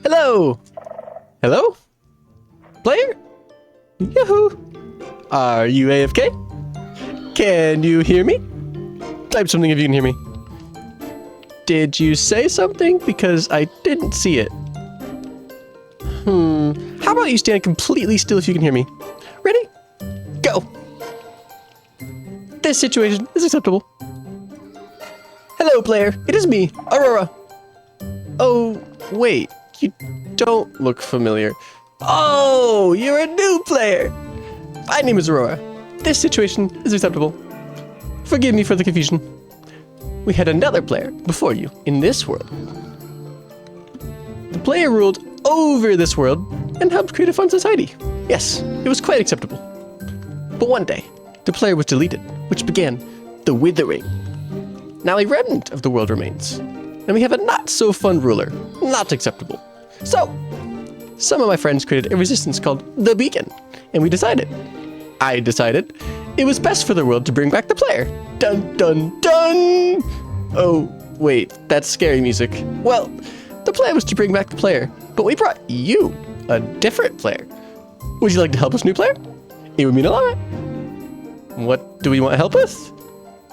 Hello! Hello? Player? Yahoo! Are you AFK? Can you hear me? Type something if you can hear me. Did you say something? Because I didn't see it. How about you stand completely still if you can hear me? Ready? Go! This situation is acceptable. Hello, player. It is me, Aurora. Oh, wait. You don't look familiar. Oh, you're a new player. My name is Aurora. This situation is acceptable. Forgive me for the confusion. We had another player before you in this world. The player ruled over this world and helped create a fun society. Yes, it was quite acceptable. But one day, the player was deleted, which began the withering. Now a remnant of the world remains, and we have a not-so-fun ruler, not acceptable. So, some of my friends created a resistance called The Beacon, and I decided, it was best for the world to bring back the player. Dun dun dun! Oh, wait, that's scary music. Well, the plan was to bring back the player, but we brought you, a different player. Would you like to help us, new player? It would mean a lot. What do we want help with?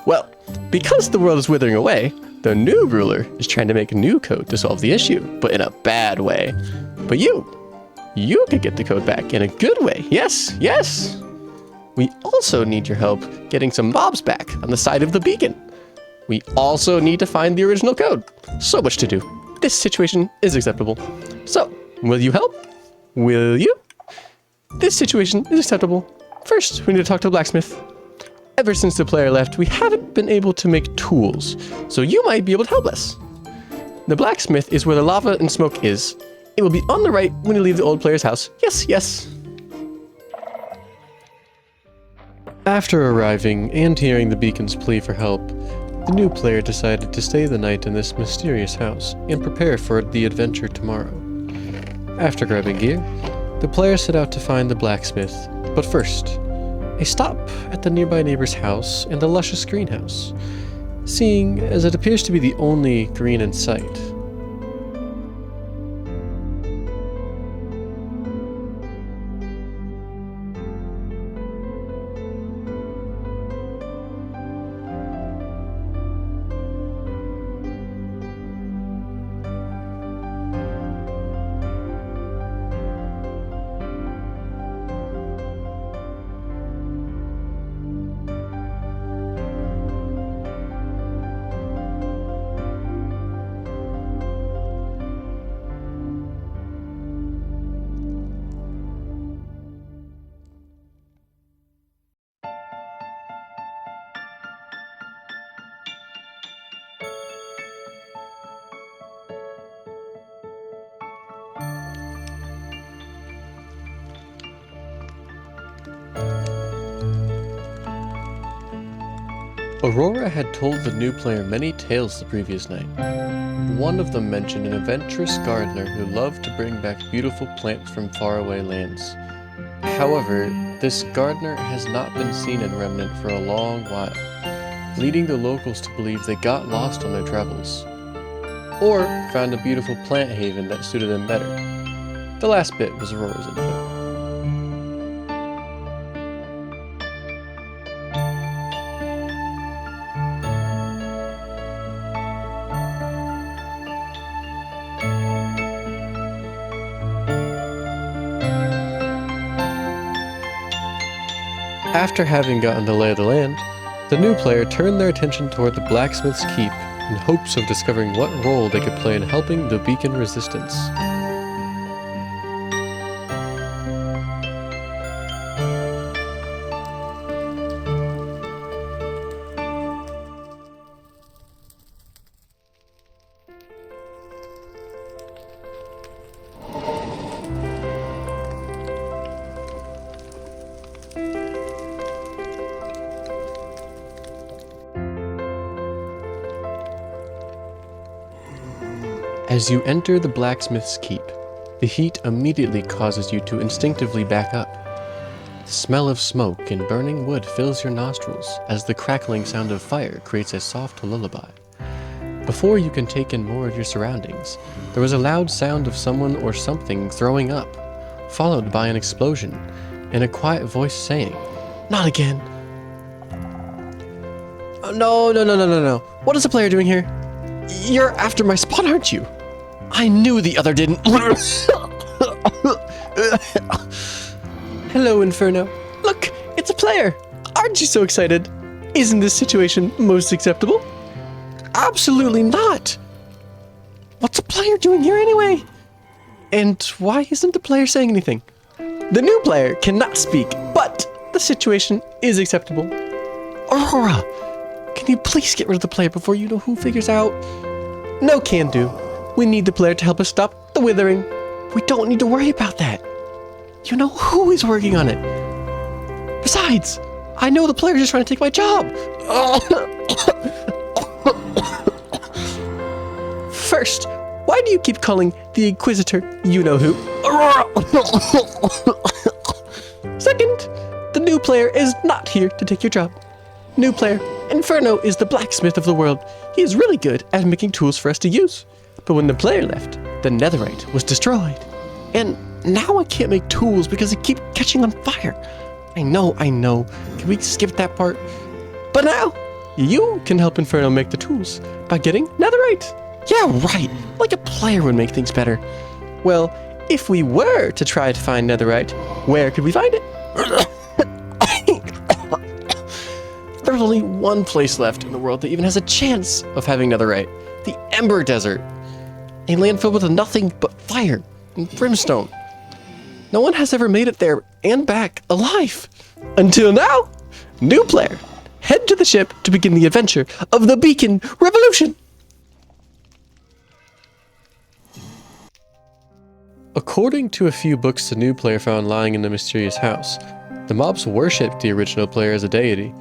Well, because the world is withering away, the new ruler is trying to make a new code to solve the issue, but in a bad way. But you could get the code back in a good way. Yes, yes. We also need your help getting some mobs back on the side of the beacon. We also need to find the original code. So much to do. This situation is acceptable. So, will you help? Will you? This situation is acceptable. First, we need to talk to the blacksmith. Ever since the player left, we haven't been able to make tools, so you might be able to help us. The blacksmith is where the lava and smoke is. It will be on the right when you leave the old player's house. Yes, yes. After arriving and hearing the beacon's plea for help, the new player decided to stay the night in this mysterious house and prepare for the adventure tomorrow. After grabbing gear, the player set out to find the blacksmith, but first, a stop at the nearby neighbor's house and a luscious greenhouse, seeing as it appears to be the only green in sight. Aurora had told the new player many tales the previous night. One of them mentioned an adventurous gardener who loved to bring back beautiful plants from faraway lands. However, this gardener has not been seen in Remnant for a long while, leading the locals to believe they got lost on their travels, or found a beautiful plant haven that suited them better. The last bit was Aurora's info. After having gotten the lay of the land, the new player turned their attention toward the blacksmith's keep in hopes of discovering what role they could play in helping the beacon resistance. As you enter the blacksmith's keep, the heat immediately causes you to instinctively back up. The smell of smoke and burning wood fills your nostrils as the crackling sound of fire creates a soft lullaby. Before you can take in more of your surroundings, there was a loud sound of someone or something throwing up, followed by an explosion, and a quiet voice saying, "Not again." No. What is the player doing here? You're after my spot, aren't you? I knew the other didn't. Hello, Inferno. Look, it's a player. Aren't you so excited? Isn't this situation most acceptable? Absolutely not. What's a player doing here anyway? And why isn't the player saying anything? The new player cannot speak, but the situation is acceptable. Aurora, can you please get rid of the player before you know who figures out? No can do. We need the player to help us stop the withering. We don't need to worry about that. You know who is working on it. Besides, I know the player's just trying to take my job. First, why do you keep calling the Inquisitor you-know-who? Aurora! Second, the new player is not here to take your job. New player, Inferno is the blacksmith of the world. He is really good at making tools for us to use. But when the player left, the netherite was destroyed. And now I can't make tools because they keep catching on fire. I know. Can we skip that part? But now, you can help Inferno make the tools by getting netherite. Yeah, right. Like a player would make things better. Well, if we were to try to find netherite, where could we find it? There's only one place left in the world that even has a chance of having netherite. The Ember Desert. A land filled with nothing but fire and brimstone. No one has ever made it there and back alive. Until now. New player. Head to the ship to begin the adventure of the Beacon Revolution. According to a few books the new player found lying in the mysterious house, the mobs worshipped the original player as a deity.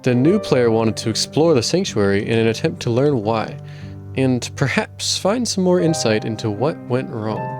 The new player wanted to explore the sanctuary in an attempt to learn why, and perhaps find some more insight into what went wrong.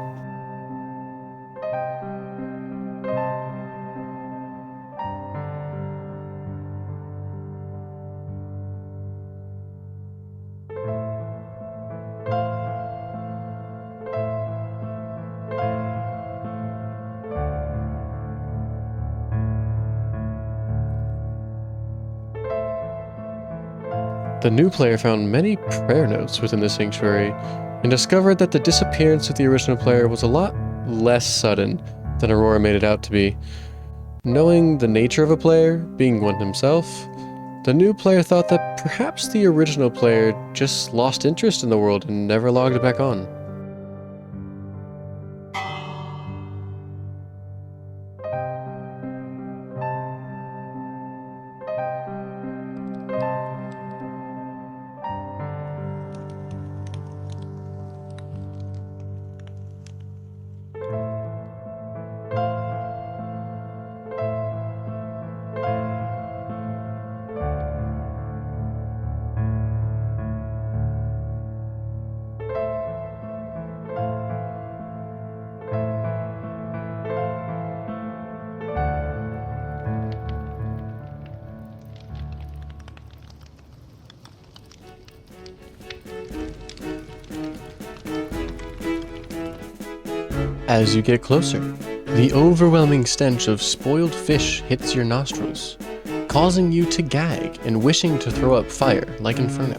The new player found many prayer notes within the sanctuary and discovered that the disappearance of the original player was a lot less sudden than Aurora made it out to be. Knowing the nature of a player, being one himself, the new player thought that perhaps the original player just lost interest in the world and never logged back on. As you get closer, the overwhelming stench of spoiled fish hits your nostrils, causing you to gag and wishing to throw up fire like Inferno.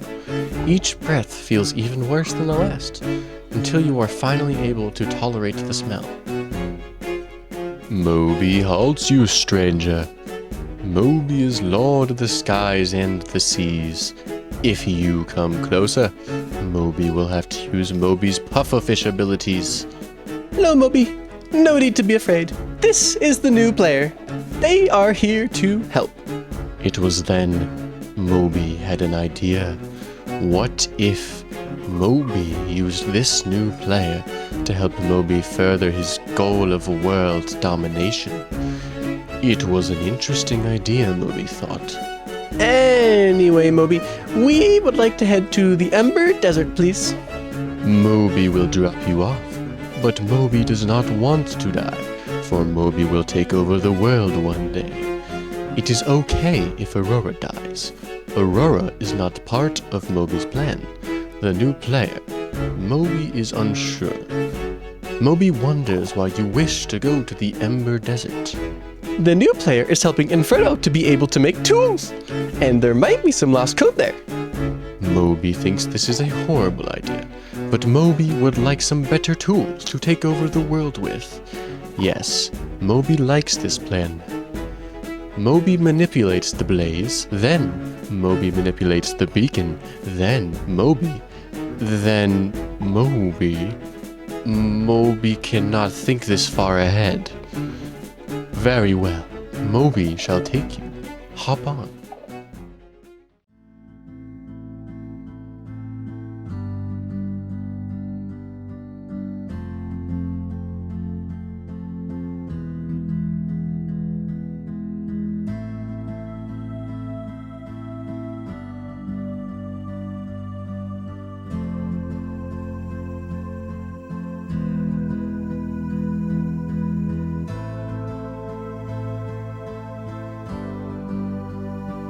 Each breath feels even worse than the last, until you are finally able to tolerate the smell. Moby halts you, stranger. Moby is lord of the skies and the seas. If you come closer, Moby will have to use Moby's pufferfish abilities. Hello, Moby. No need to be afraid. This is the new player. They are here to help. It was then Moby had an idea. What if Moby used this new player to help Moby further his goal of world domination? It was an interesting idea, Moby thought. Anyway, Moby, we would like to head to the Ember Desert, please. Moby will drop you off. But Moby does not want to die, for Moby will take over the world one day. It is okay if Aurora dies. Aurora is not part of Moby's plan, The new player. Moby is unsure. Moby wonders why you wish to go to the Ember Desert. The new player is helping Inferno to be able to make tools, and there might be some lost code there. Moby thinks this is a horrible idea, but Moby would like some better tools to take over the world with. Yes, Moby likes this plan. Moby manipulates the blaze, then Moby manipulates the beacon, then Moby. Moby cannot think this far ahead. Very well, Moby shall take you. Hop on.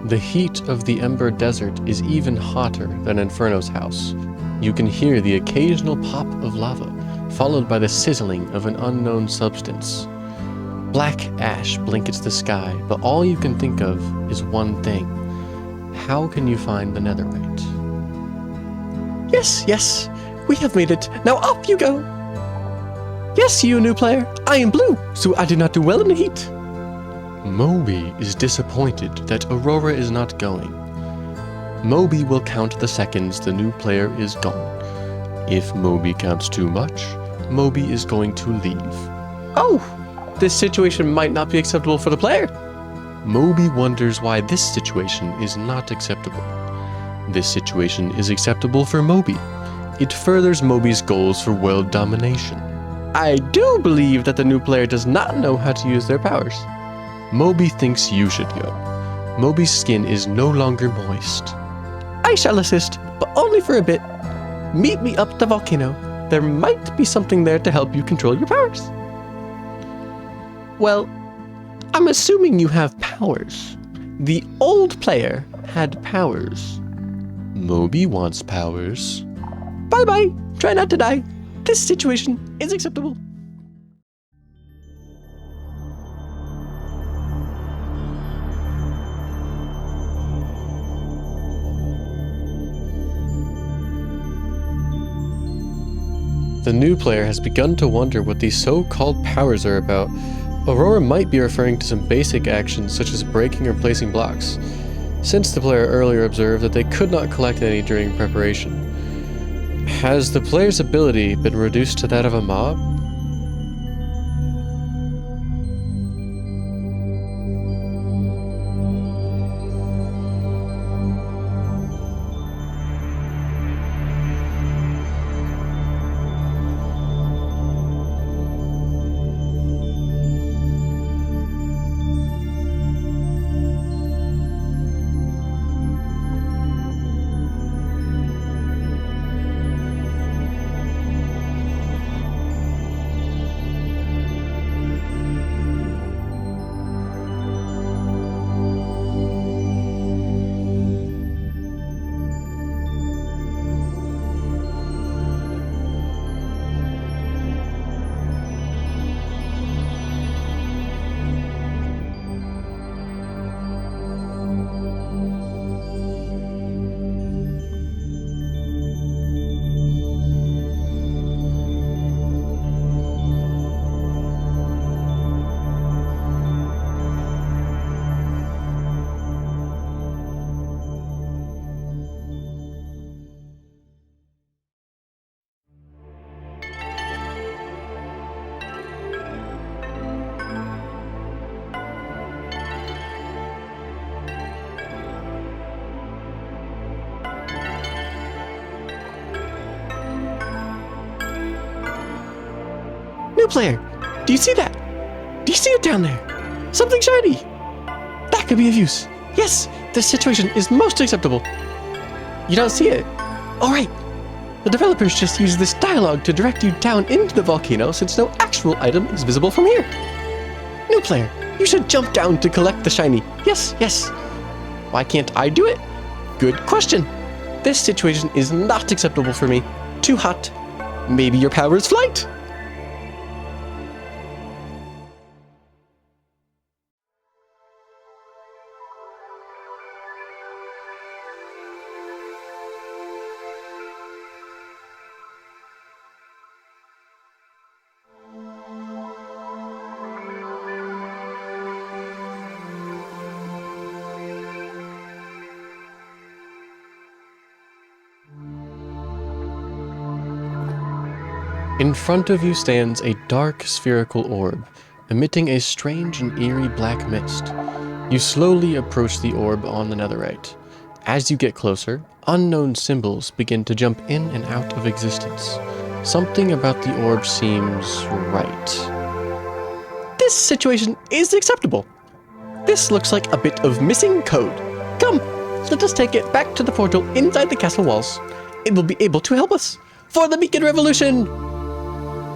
The heat of the Ember Desert is even hotter than Inferno's house. You can hear the occasional pop of lava, followed by the sizzling of an unknown substance. Black ash blankets the sky, but all you can think of is one thing. How can you find the netherite? Yes, we have made it. Now up you go. Yes, you new player. I am blue, so I do not do well in the heat. Moby is disappointed that Aurora is not going. Moby will count the seconds the new player is gone. If Moby counts too much, Moby is going to leave. Oh, this situation might not be acceptable for the player. Moby wonders why this situation is not acceptable. This situation is acceptable for Moby. It furthers Moby's goals for world domination. I do believe that the new player does not know how to use their powers. Moby thinks you should go. Moby's skin is no longer moist. I shall assist, but only for a bit. Meet me up the volcano. There might be something there to help you control your powers. Well, I'm assuming you have powers. The old player had powers. Moby wants powers. Bye-bye. Try not to die. This situation is acceptable. The new player has begun to wonder what these so-called powers are about. Aurora might be referring to some basic actions such as breaking or placing blocks, since the player earlier observed that they could not collect any during preparation. Has the player's ability been reduced to that of a mob? New player, do you see that? Do you see it down there? Something shiny! That could be of use. Yes, this situation is most acceptable. You don't see it? Alright. The developers just used this dialogue to direct you down into the volcano since no actual item is visible from here. New player, you should jump down to collect the shiny. Yes. Why can't I do it? Good question. This situation is not acceptable for me. Too hot. Maybe your power is flight? In front of you stands a dark spherical orb, emitting a strange and eerie black mist. You slowly approach the orb on the netherite. As you get closer, unknown symbols begin to jump in and out of existence. Something about the orb seems right. This situation is acceptable. This looks like a bit of missing code. Come, let us take it back to the portal inside the castle walls. It will be able to help us. For the Beacon Revolution!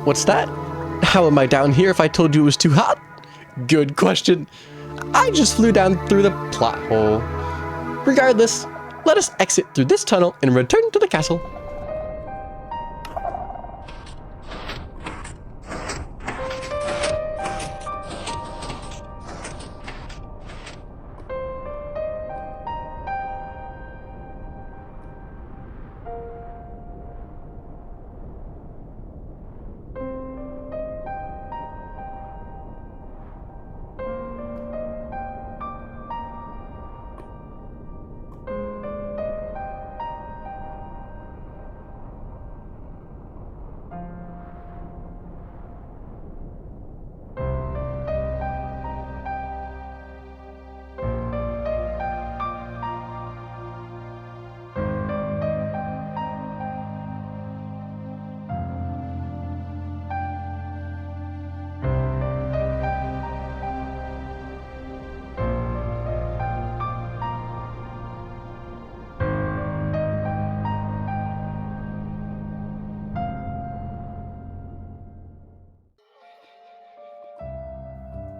What's that? How am I down here if I told you it was too hot? Good question. I just flew down through the plot hole. Regardless, let us exit through this tunnel and return to the castle.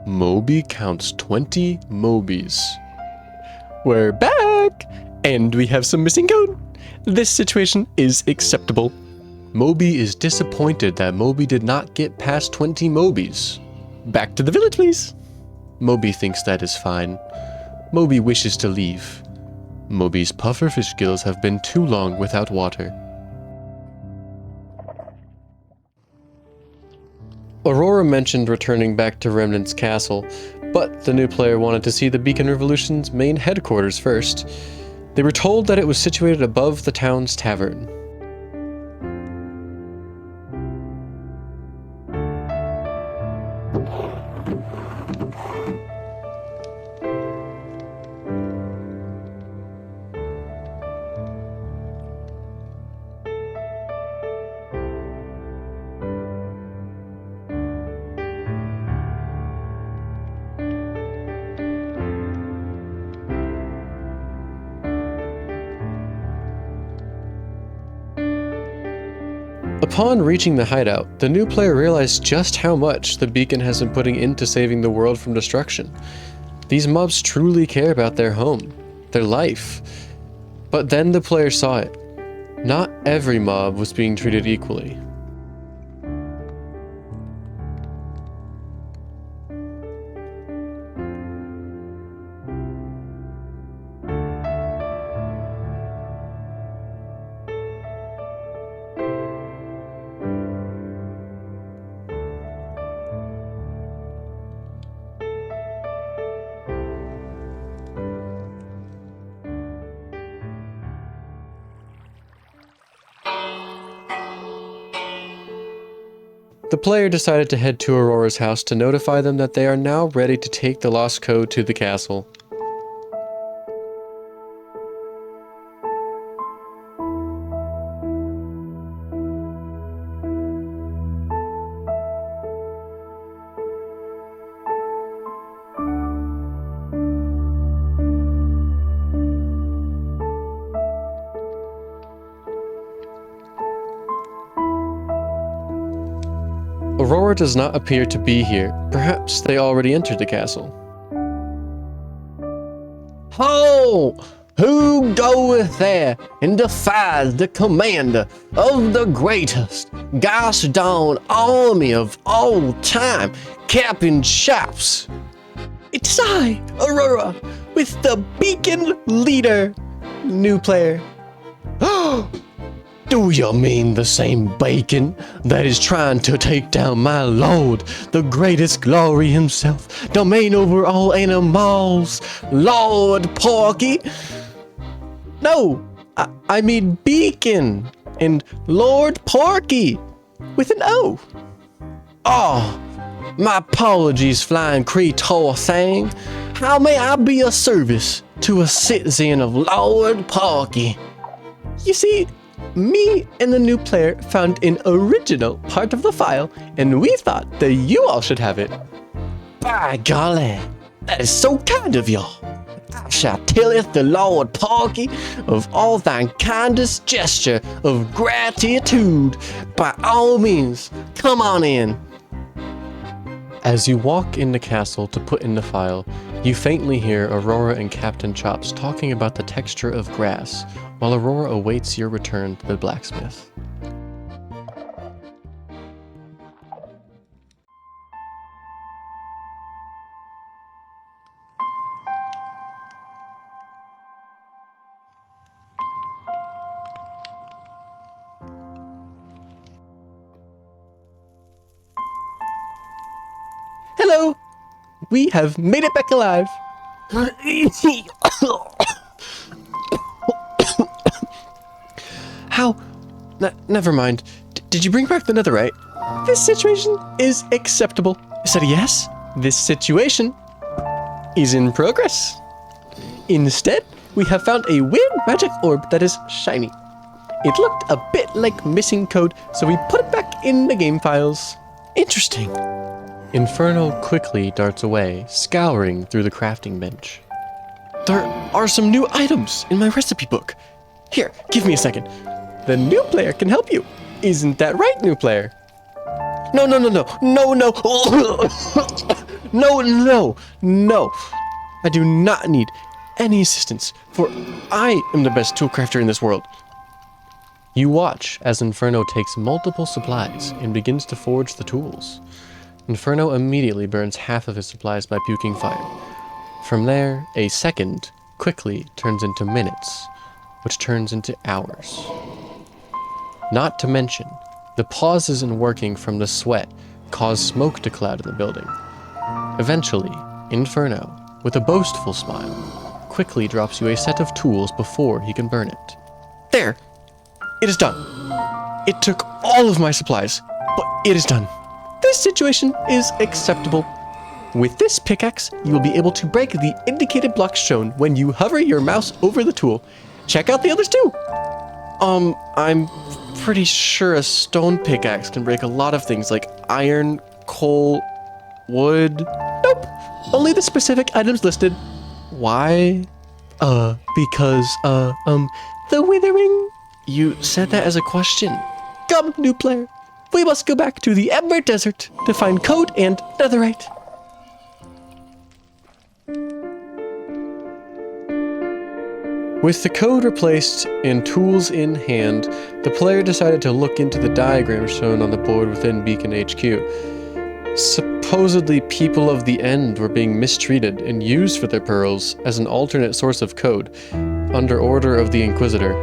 Moby counts 20 Mobies. We're back! And we have some missing code. This situation is acceptable. Moby is disappointed that Moby did not get past 20 Mobies. Back to the village, please. Moby thinks that is fine. Moby wishes to leave. Moby's pufferfish gills have been too long without water. Aurora mentioned returning back to Remnant's castle, but the new player wanted to see the Beacon Revolution's main headquarters first. They were told that it was situated above the town's tavern. Upon reaching the hideout, the new player realized just how much the Beacon has been putting into saving the world from destruction. These mobs truly care about their home, their life. But then the player saw it. Not every mob was being treated equally. The player decided to head to Aurora's house to notify them that they are now ready to take the lost code to the castle. Aurora does not appear to be here. Perhaps they already entered the castle. Oh! Who goeth there and defies the commander of the greatest gosh darn army of all time, Captain Chops? It is I, Aurora, with the Beacon leader. New player. Do you mean the same Bacon that is trying to take down my lord, the greatest glory himself, domain over all animals, Lord Porky? No, I mean Beacon and Lord Porky with an O. Oh, my apologies, Flying Creator thing. How may I be of service to a citizen of Lord Porky? You see, me and the new player found an original part of the file, and we thought that you all should have it. By golly, that is so kind of y'all. I shall telleth the Lord Porky of all thine kindest gesture of gratitude. By all means, come on in. As you walk in the castle to put in the file, you faintly hear Aurora and Captain Chops talking about the texture of grass, while Aurora awaits your return to the blacksmith. Hello! We have made it back alive! How? Never mind. Did you bring back the netherite? This situation is acceptable. Is that a yes? This situation is in progress. Instead, we have found a weird magic orb that is shiny. It looked a bit like missing code, so we put it back in the game files. Interesting. Inferno quickly darts away, scouring through the crafting bench. There are some new items in my recipe book. Here, give me a second. The new player can help you. Isn't that right, new player? No. No. I do not need any assistance, for I am the best tool crafter in this world. You watch as Inferno takes multiple supplies and begins to forge the tools. Inferno immediately burns half of his supplies by puking fire. From there, a second quickly turns into minutes, which turns into hours. Not to mention, the pauses in working from the sweat cause smoke to cloud in the building. Eventually, Inferno, with a boastful smile, quickly drops you a set of tools before he can burn it. There! It is done. It took all of my supplies, but it is done. This situation is acceptable. With this pickaxe, you will be able to break the indicated blocks shown when you hover your mouse over the tool. Check out the others too. I'm pretty sure a stone pickaxe can break a lot of things like iron, coal, wood. Nope, only the specific items listed. Why? Because, the withering? You said that as a question. Come, new player. We must go back to the Ember Desert to find code and netherite. With the code replaced and tools in hand, the player decided to look into the diagram shown on the board within Beacon HQ. Supposedly, people of the End were being mistreated and used for their pearls as an alternate source of code, under order of the Inquisitor.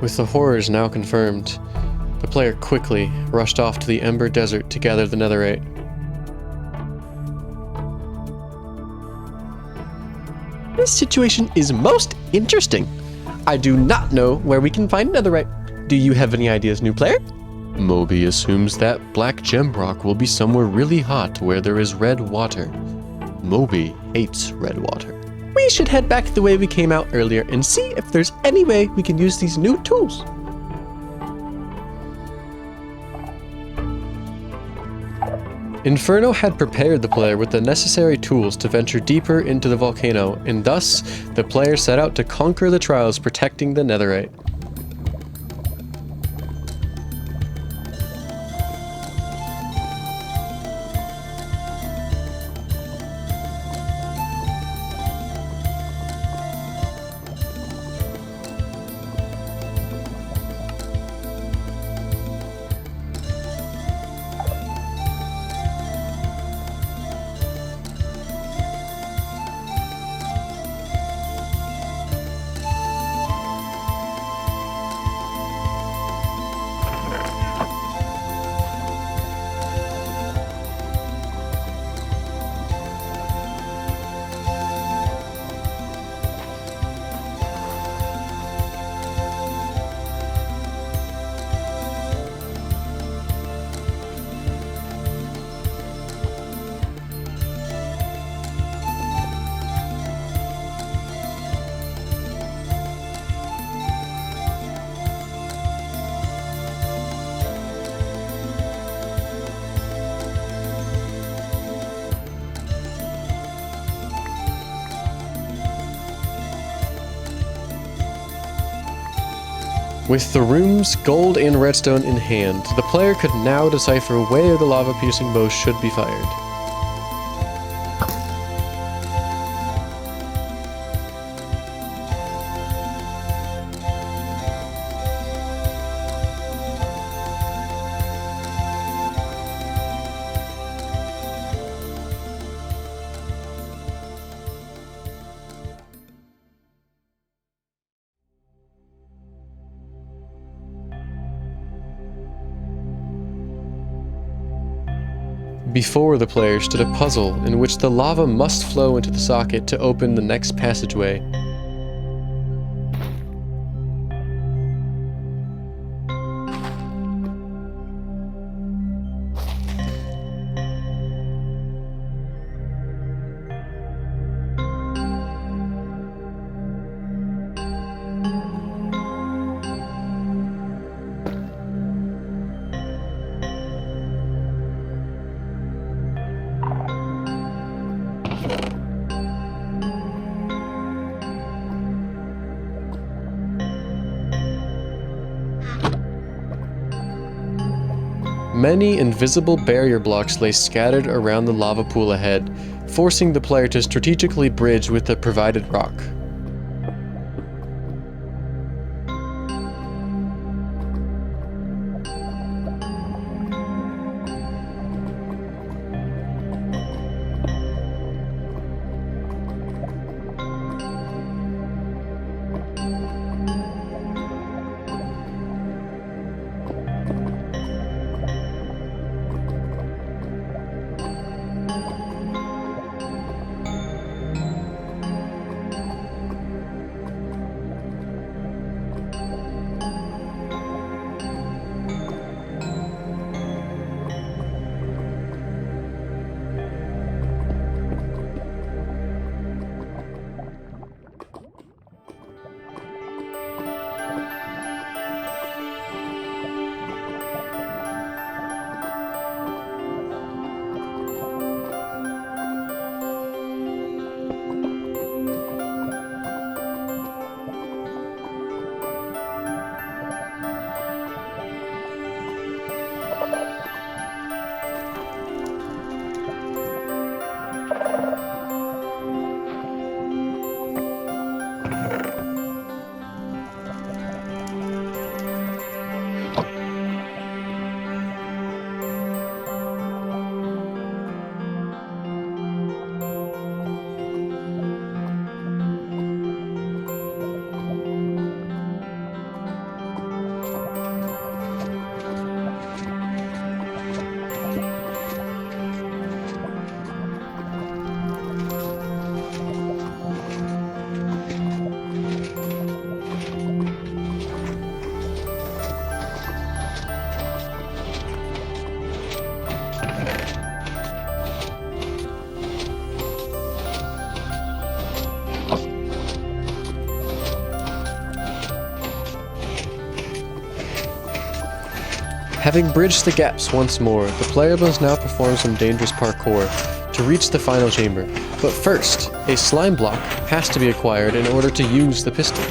With the horrors now confirmed, the player quickly rushed off to the Ember Desert to gather the netherite. This situation is most interesting. I do not know where we can find netherite. Do you have any ideas, new player? Moby assumes that black gem rock will be somewhere really hot where there is red water. Moby hates red water. We should head back the way we came out earlier and see if there's any way we can use these new tools. Inferno had prepared the player with the necessary tools to venture deeper into the volcano, and thus, the player set out to conquer the trials protecting the netherite. With the runes, gold, and redstone in hand, the player could now decipher where the lava-piercing bow should be fired. Before the player stood a puzzle in which the lava must flow into the socket to open the next passageway. Many invisible barrier blocks lay scattered around the lava pool ahead, forcing the player to strategically bridge with the provided rock. Having bridged the gaps once more, the player must now perform some dangerous parkour to reach the final chamber. But first, a slime block has to be acquired in order to use the pistol.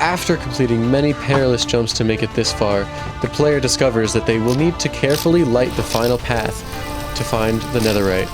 After completing many perilous jumps to make it this far, the player discovers that they will need to carefully light the final path to find the netherite.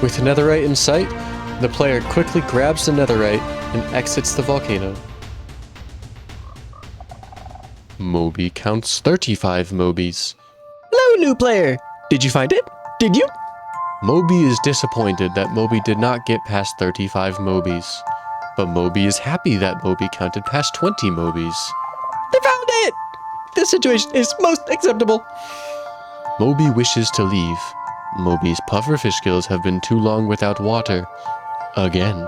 With netherite in sight, the player quickly grabs the netherite and exits the volcano. Moby counts 35 Mobies. Hello, new player! Did you find it? Did you? Moby is disappointed that Moby did not get past 35 Mobies. But Moby is happy that Moby counted past 20 Mobies. I found it! This situation is most acceptable. Moby wishes to leave. Moby's pufferfish skills have been too long without water. Again.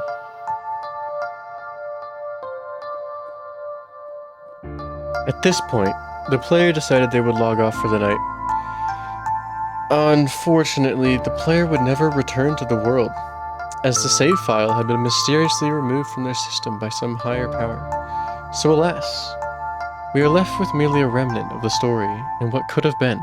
At this point, the player decided they would log off for the night. Unfortunately, the player would never return to the world, as the save file had been mysteriously removed from their system by some higher power. So alas, we are left with merely a remnant of the story and what could have been.